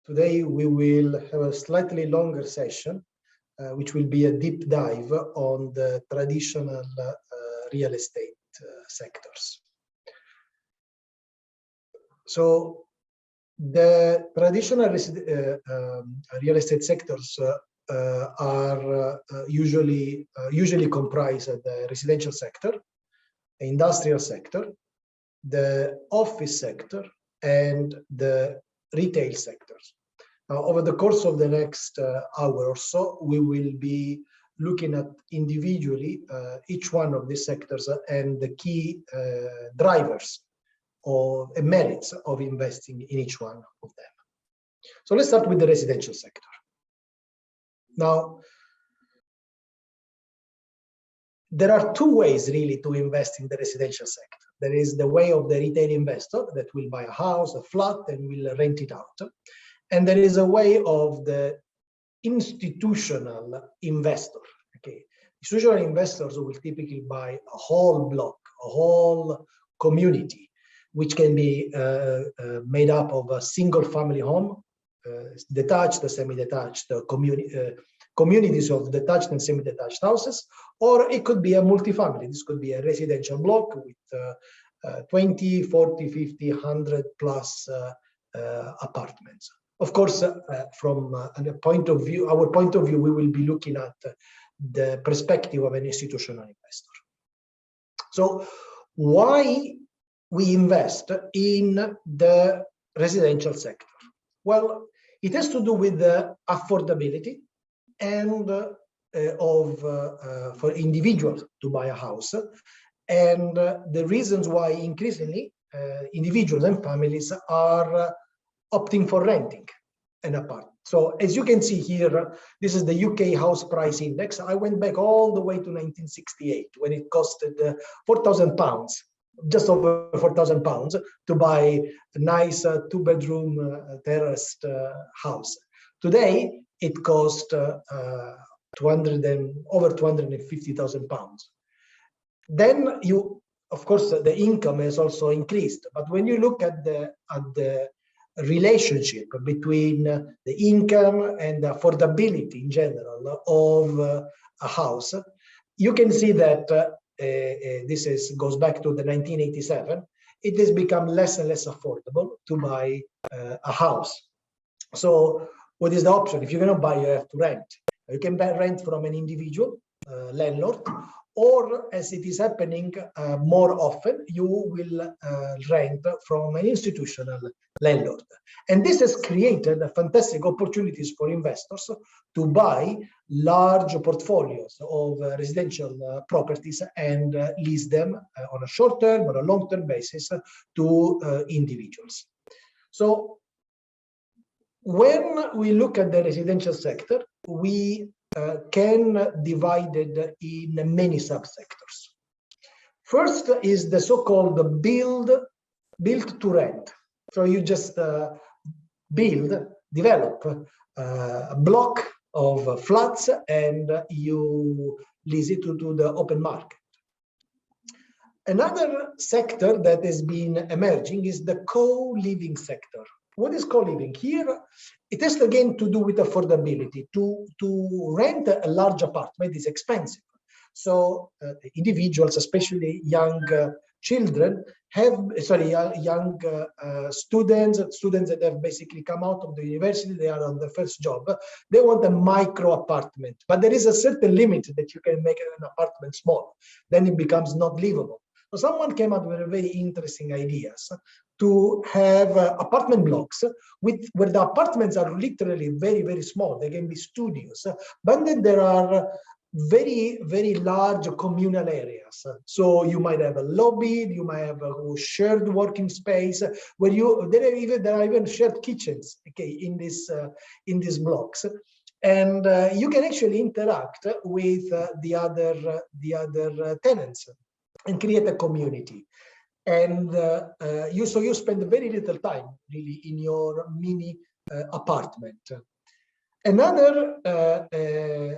Today we will have a slightly longer session, which will be a deep dive on the traditional real estate sectors. So the traditional real estate sectors are usually comprise the residential sector, the industrial sector, the office sector, and the retail sectors. Now, over the course of the next hour or so, we will be looking at individually each one of these sectors and the key drivers or merits of investing in each one of them. So let's start with the residential sector. Now, there are two ways really to invest in the residential sector. There is the way of the retail investor that will buy a house, a flat, and will rent it out. And there is a way of the institutional investor. Okay, institutional investors will typically buy a whole block, a whole community, which can be made up of a single family home, detached, semi-detached, communities of detached and semi-detached houses, or it could be a multifamily. This could be a residential block with 20, 40, 50, 100 plus apartments. Of course, from our point of view, we will be looking at the perspective of an institutional investor. So why we invest in the residential sector? Well, it has to do with the affordability and for individuals to buy a house, and the reasons why increasingly individuals and families are opting for renting an apartment. So as you can see here, this is the UK house price index. I went back all the way to 1968 when it costed £4,000, just over £4,000 to buy a nice two-bedroom terraced house. Today, it cost over £250,000. Then of course, the income has also increased. But when you look at the relationship between the income and the affordability in general of a house, you can see that this goes back to the 1987. It has become less and less affordable to buy a house. So what is the option? If you're going to buy, you have to rent. You can rent from an individual landlord, or as it is happening more often, you will rent from an institutional landlord. And this has created fantastic opportunities for investors to buy large portfolios of residential properties and lease them on a short-term or a long-term basis to individuals. So when we look at the residential sector, we can divide it in many subsectors. First is the so-called build to rent. So you just develop a block of flats and you lease it to the open market. Another sector that has been emerging is the co-living sector. What is co-living? Here, it has again to do with affordability. To rent a large apartment is expensive. So individuals, especially young children, young students that have basically come out of the university, they are on their first job, they want a micro apartment. But there is a certain limit that you can make an apartment small. Then it becomes not livable. So someone came up with very interesting ideas to have apartment blocks where the apartments are literally very, very small. They can be studios, but then there are very, very large communal areas. So you might have a lobby, you might have a shared working space where there are even shared kitchens, okay, in these blocks. And you can actually interact with the other tenants and create a community. And you spend very little time really in your mini apartment. Another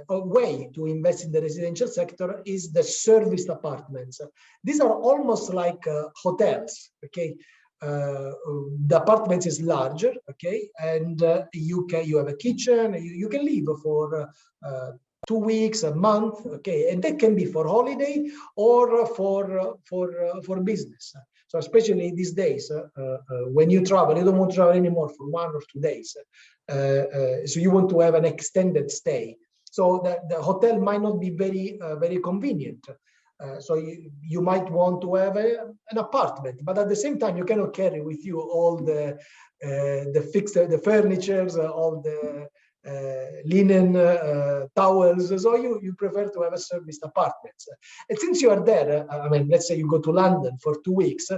way to invest in the residential sector is the serviced apartments. These are almost like hotels, okay? the apartment is larger, okay, and you have a kitchen. You can live for 2 weeks, a month, okay, and that can be for holiday or for business. So especially these days, when you travel, you don't want to travel anymore for 1 or 2 days. So you want to have an extended stay. So the hotel might not be very convenient. So you might want to have an apartment, but at the same time, you cannot carry with you all the furnitures, all the linen, towels. So you prefer to have a serviced apartment. And since you are there, I mean, let's say you go to London for 2 weeks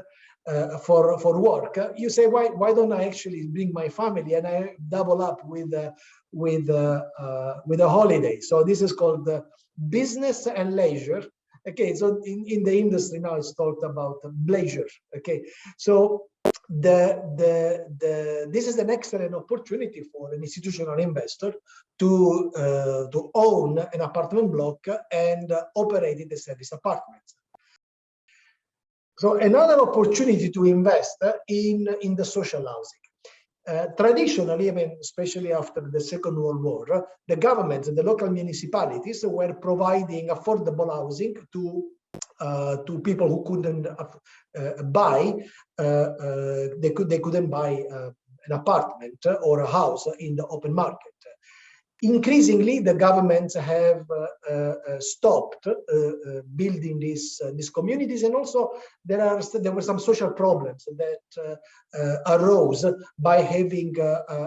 for work, you say, why don't I actually bring my family and I double up with a holiday? So this is called business and leisure. Okay, so in the industry now it's talked about leisure. Okay, so this is an excellent opportunity for an institutional investor to own an apartment block and operate it as service apartments. So another opportunity to invest in the social housing. Traditionally, I mean, especially after the Second World War, the governments and the local municipalities were providing affordable housing to people who couldn't buy. They couldn't buy an apartment or a house in the open market. Increasingly, the governments have stopped building these communities, and also there were some social problems that arose by having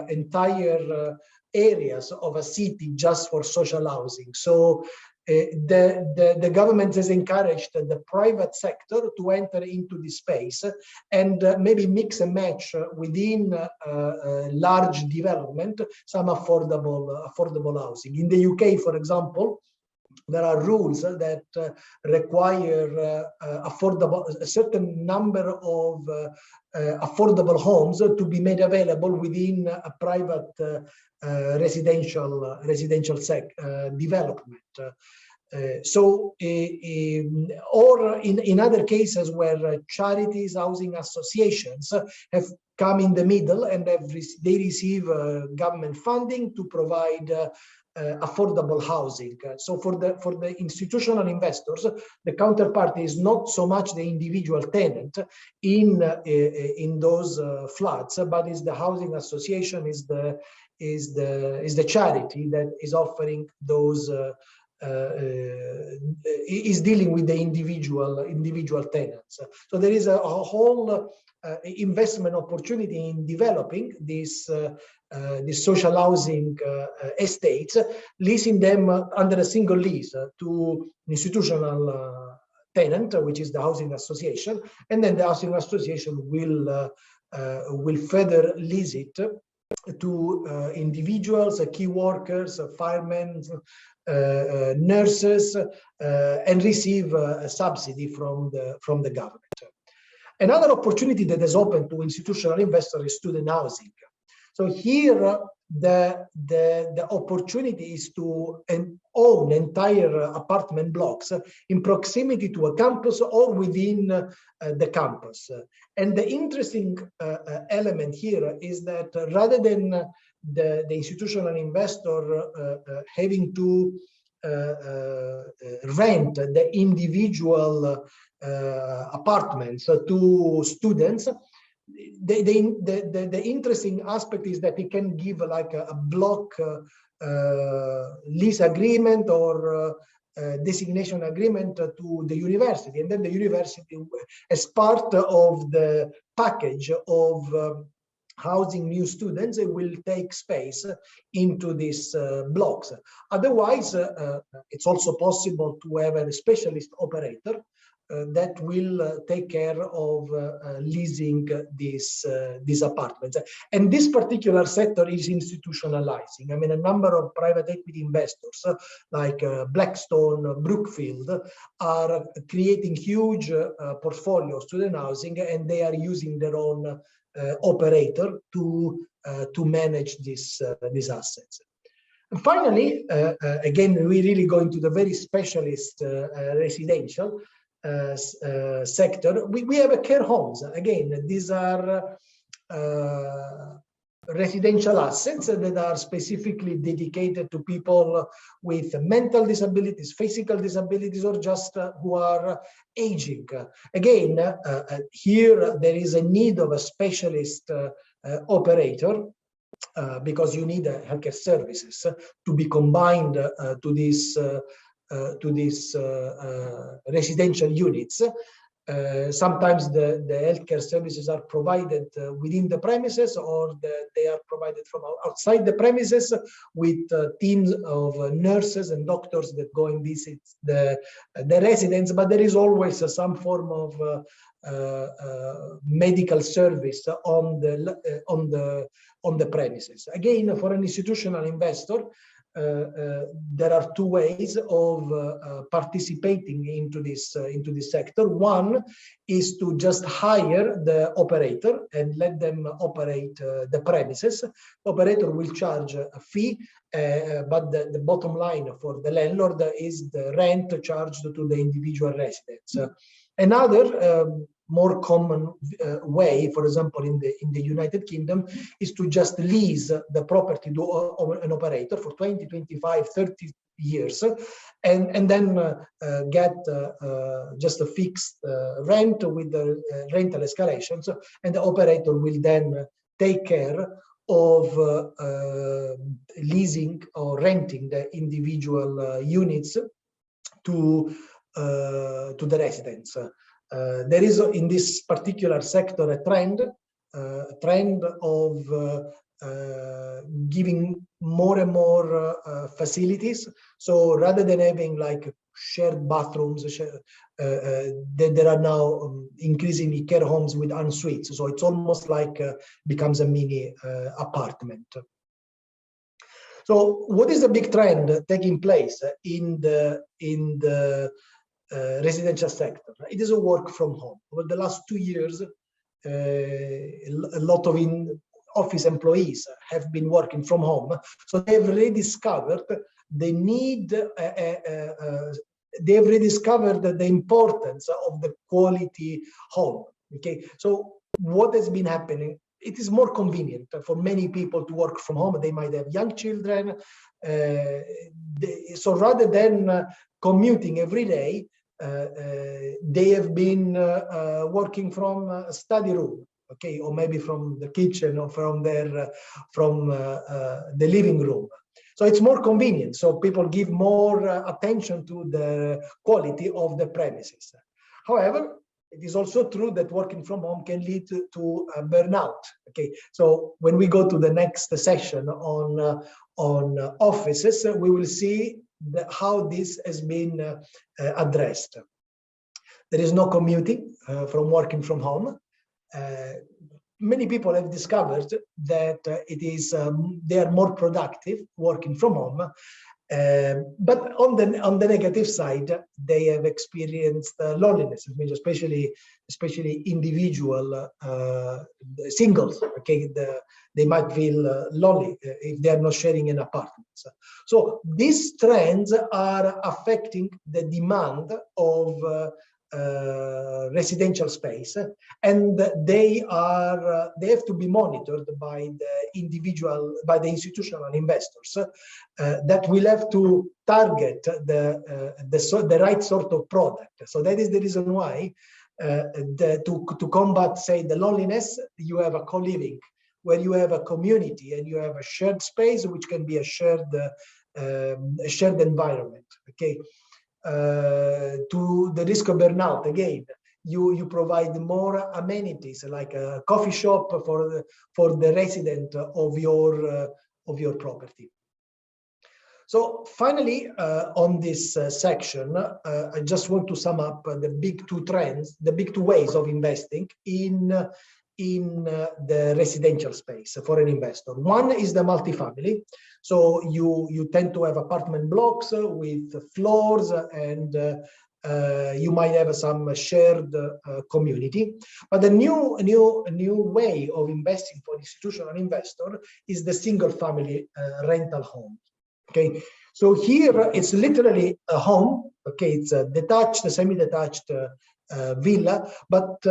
entire areas of a city just for social housing. So the government has encouraged the private sector to enter into this space and maybe mix and match within large development some affordable housing. In the UK, for example, there are rules that require a certain number of affordable homes to be made available within a private residential development. Or in other cases where charities, housing associations have come in the middle and they receive government funding to provide affordable housing. So for the institutional investors, the counterparty is not so much the individual tenant in those flats, but is the housing association, is the charity that is offering those. Is dealing with the individual tenants. So there is a whole investment opportunity in developing these social housing estates, leasing them under a single lease to institutional tenant, which is the housing association, and then the housing association will further lease it to individuals, key workers, firemen, nurses, and receive a subsidy from the government. Another opportunity that has opened to institutional investors is student housing. So here, the opportunity is to own entire apartment blocks in proximity to a campus or within the campus. And the interesting element here is that rather than the institutional investor having to rent the individual apartments to students, the interesting aspect is that it can give like a block lease agreement or designation agreement to the university, and then the university, as part of the package of housing new students, it will take space into these blocks. Otherwise, it's also possible to have a specialist operator that will take care of leasing these apartments. And this particular sector is institutionalizing. I mean, a number of private equity investors like Blackstone, Brookfield are creating huge portfolios of student housing, and they are using their own operator to manage these assets. And finally, again, we really go into the very specialist residential. sector, we have a care homes. Again, these are residential assets that are specifically dedicated to people with mental disabilities, physical disabilities, or just who are aging. Again, here there is a need of a specialist operator, because you need healthcare services to be combined to these residential units. Sometimes the healthcare services are provided within the premises, or they are provided from outside the premises with teams of nurses and doctors that go and visit the residents. But there is always some form of medical service on the premises. Again, for an institutional investor, there are two ways of participating into this sector. One is to just hire the operator and let them operate the premises. The operator will charge a fee, but the bottom line for the landlord is the rent charged to the individual residents. Another more common way, for example, in the United Kingdom, is to just lease the property to an operator for 20, 25, 30 years, and then get just a fixed rent with the rental escalations, and the operator will then take care of leasing or renting the individual units to the residents. There is in this particular sector a trend of giving more and more facilities. So rather than having like shared bathrooms, there are now increasingly care homes with en suites. So it's almost like becomes a mini apartment. So what is the big trend taking place in the residential sector? It is a work from home. Over the last 2 years, a lot of office employees have been working from home. So they've rediscovered the need, they've rediscovered the importance of the quality home. Okay, so what has been happening? It is more convenient for many people to work from home. They might have young children. So rather than commuting every day, they have been working from a study room, okay, or maybe from the kitchen, or from the living room. So it's more convenient. So people give more attention to the quality of the premises. However, it is also true that working from home can lead to burnout. Okay, so when we go to the next session on offices, we will see how this has been addressed. There is no commuting from working from home. Many people have discovered that they are more productive working from home. But on the negative side, they have experienced loneliness, especially individual singles. Okay, they might feel lonely if they are not sharing an apartment. So these trends are affecting the demand of residential space, and they have to be monitored by the institutional investors that will have to target the right sort of product. So that is the reason why to combat, say, the loneliness, you have a co-living where you have a community and you have a shared space, which can be a shared environment. Okay. To the risk of burnout, again, you provide more amenities like a coffee shop for the resident of your property. So finally, on this section, I just want to sum up the big two trends, the big two ways of investing in the residential space for an investor. One is the multifamily. So you tend to have apartment blocks with floors, and you might have some shared community. But the new way of investing for institutional investor is the single family rental home. Okay, so here it's literally a home. Okay, it's a detached, semi-detached villa, but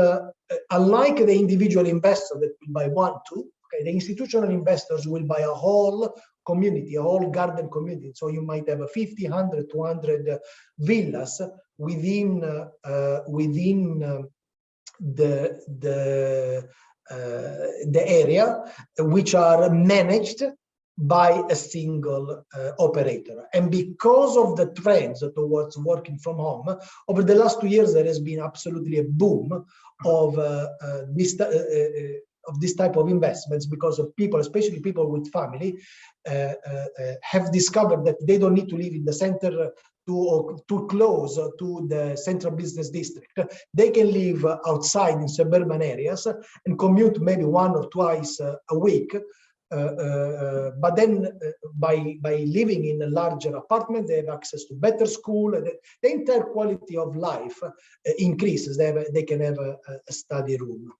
unlike the individual investor that will buy one, two, okay, the institutional investors will buy a whole community, a whole garden community. So you might have a 50, 100, 200 villas within the area, which are managed by a single operator. And because of the trends towards working from home, over the last 2 years, there has been absolutely a boom of this type of investments, because of people, especially people with family, have discovered that they don't need to live in the center too close to the central business district. They can live outside in suburban areas and commute maybe 1 or twice a week. But then by living in a larger apartment, they have access to better school. The entire quality of life increases. They can have a study room.